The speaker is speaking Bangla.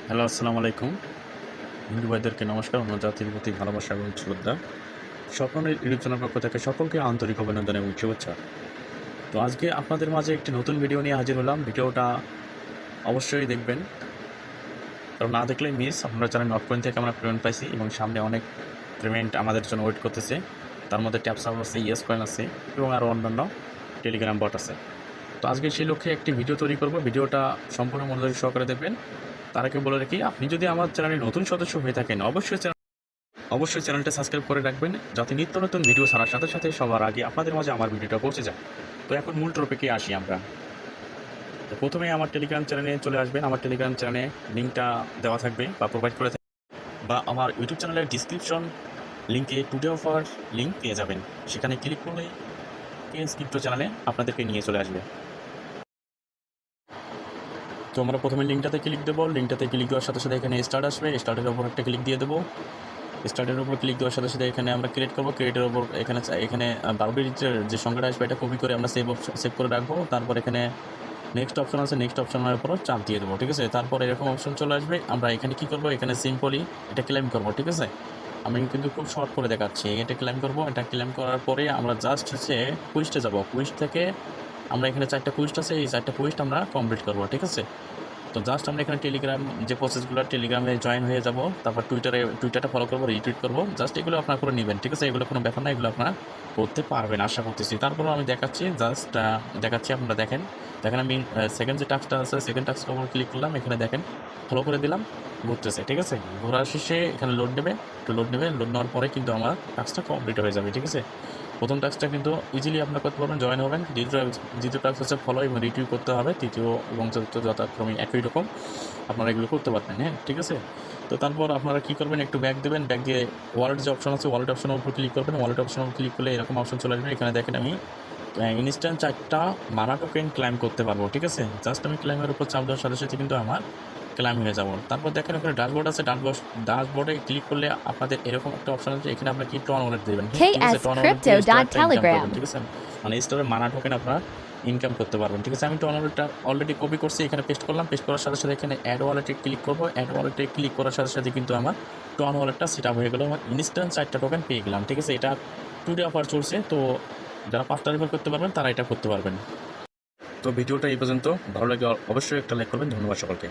হ্যালো, আসসালামু আলাইকুম। হিন্দু ভাইদেরকে নমস্কার। অন্য জাতির প্রতি ভালোবাসা এবং শ্রদ্ধা। স্বপ্নের ইউটিউব চ্যানেল পক্ষ থেকে সকলকে আন্তরিক অভিনন্দন এবং শুভেচ্ছা। তো আজকে আপনাদের মাঝে একটি নতুন ভিডিও নিয়ে হাজির হলাম। ভিডিওটা অবশ্যই দেখবেন, কারণ না দেখলে মিস। আপনারা জানেন নর্থ পয়েন্ট থেকে আমরা পেমেন্ট পাইছি এবং সামনে অনেক পেমেন্ট আমাদের জন্য ওয়েট করতেছে। তার মধ্যে ট্যাপসাপ আছে, ইয়েস কয়েন আছে এবং আরও অন্যান্য টেলিগ্রাম বট আছে। তো আজকে সেই লক্ষ্যে একটি ভিডিও তৈরি করব। ভিডিওটা সম্পূর্ণ মনোযোগ সহকারে দেখবেন। তার আগে বলে রাখি, আপনি যদি আমার চ্যানেলে নতুন সদস্য হয়ে থাকেন অবশ্যই চ্যানেলটা সাবস্ক্রাইব করে রাখবেন, যাতে নিত্য নতুন ভিডিও ছাড়ার সাথে সাথে সবার আগে আপনাদের মাঝে আমার ভিডিওটা পৌঁছে যায়। তো এখন মূল টপিকে আসি আমরা। তো প্রথমে আমার টেলিগ্রাম চ্যানেলে চলে আসবেন। আমার টেলিগ্রাম চ্যানেলে লিঙ্কটা দেওয়া থাকবে বা প্রোভাইড করে থাকবে, বা আমার ইউটিউব চ্যানেলের ডিসক্রিপশন লিঙ্কে টুডে অফার লিঙ্ক পেয়ে যাবেন। সেখানে ক্লিক করলে ক্রিপ্টো চ্যানেলে আপনাদেরকে নিয়ে চলে আসবে। তো আমরা প্রথমে লিঙ্কটাতে ক্লিক দেবো। লিঙ্কটাতে ক্লিক দেওয়ার সাথে সাথে এখানে স্টার্ট আসবে। স্টার্টের ওপর একটা ক্লিক দিয়ে দেবো। স্টার্টের উপর ক্লিক দেওয়ার সাথে সাথে এখানে আমরা ক্রিয়েট করবো। ক্রিয়েটের ওপর এখানে 12 ডিজিটের যে সংখ্যাটা আসবে এটা কপি করে আমরা সেভ করে রাখবো। তারপর এখানে নেক্সট অপশন আছে, নেক্সট অপশনের উপর চাপ দিয়ে দেবো। ঠিক আছে, তারপর এরকম অপশন চলে আসবে। আমরা এখানে কি করবো, এখানে সিম্পলি এটা ক্লেম করবো। ঠিক আছে, আমি কিন্তু খুব শর্ট করে দেখাচ্ছি। এটা ক্লেম করবো। এটা ক্লেম করার পরে আমরা জাস্ট হচ্ছে কুইস্টে যাবো। কুইস্ট থেকে আমরা এখানে 4টা কুইস্ট আছে, এই 4টা কুইস্ট আমরা কমপ্লিট করবো। ঠিক আছে, তো জাস্ট আমরা এখানে টেলিগ্রাম যে প্রসেসগুলো, টেলিগ্রামে জয়েন হয়ে যাব। তারপর টুইটারটা ফলো করবো, রিটুইট করবো। জাস্ট এগুলো আপনার করে নেবেন। ঠিক আছে, এগুলো কোনো ব্যাপার না, এগুলো আপনারা করতে পারবেন আশা করতেছি। তারপরও আমি দেখাচ্ছি, জাস্ট দেখাচ্ছি। আপনারা দেখেন আমি সেকেন্ড যে টাস্কটা আছে, সেকেন্ড টাস্কটার উপর ক্লিক করলাম। এখানে দেখেন ফলো করে দিলাম, ঘুরতেছে। ঠিক আছে, ঘোরার শেষে এখানে লোড নেবে, লোড নেওয়ার পরে কিন্তু আমার টাস্কটা কমপ্লিট হয়ে যাবে। ঠিক আছে, প্রথম টাস্কটা কিন্তু ইজিলি আপনার করতে পারবেন, জয়েন হবেন। দ্বিতীয় টাস্ক হচ্ছে ফলো এবং রিটিউ করতে হবে। তৃতীয় এবং চতুর্থ যথাক্রমে একই রকম আপনারা এগুলো করতে পারবেন। হ্যাঁ, ঠিক আছে। তো তারপর আপনারা কী করবেন, একটু ব্যাক দেবেন। ব্যাক দিয়ে ওয়ালেট যে অপশন আছে, ওয়ালেট অপশনের উপর ক্লিক করবেন। ওয়ালেট অপশনের উপর ক্লিক করলে এরকম অপশন চলে আসবে। এখানে দেখেন আমি ইনস্ট্যান্ট 4টা মানা টোকেন ক্লাইম করতে পারবো। ঠিক আছে, জাস্ট আমি ক্লাইমের উপর চাপ দেওয়ার সাথে সাথে কিন্তু আমার ক্লাইম হয়ে যাব। তারপর দেখেন ওখানে ড্যাশবোর্ড আছে। ড্যাশবোর্ডে ক্লিক করলে আপনাদের এরকম একটা অপশন আছে। এখানে আপনার কি টন ওয়ালেট দেবেন। ঠিক আছে, টন ওয়ালেট দিয়ে kscrypto.telegram ঠিক আছে, মানে স্টোরে মানা টোকেন আপনারা ইনকাম করতে পারবেন। ঠিক আছে, আমি টন ওয়ালেটটা অলরেডি কপি করছি, এখানে পেস্ট করলাম। পেস্ট করার সাথে সাথে এখানে অ্যাড ওয়ালেটে ক্লিক করবো। অ্যাড ওয়ালেটে ক্লিক করার সাথে সাথে কিন্তু আমার টন ওয়ালেটটা সেট আপ হয়ে গেলো। আমার ইনস্ট্যান্ট 4টা টোকেন পেয়ে গেলাম। ঠিক আছে, এটা টুডে অফার চলছে, তো যারা 5টা রেফার করতে পারবেন তারা এটা করতে পারবেন। তো ভিডিওটা এই পর্যন্ত। ভালো লাগে অবশ্যই একটা লাইক করবেন। ধন্যবাদ সকলকে।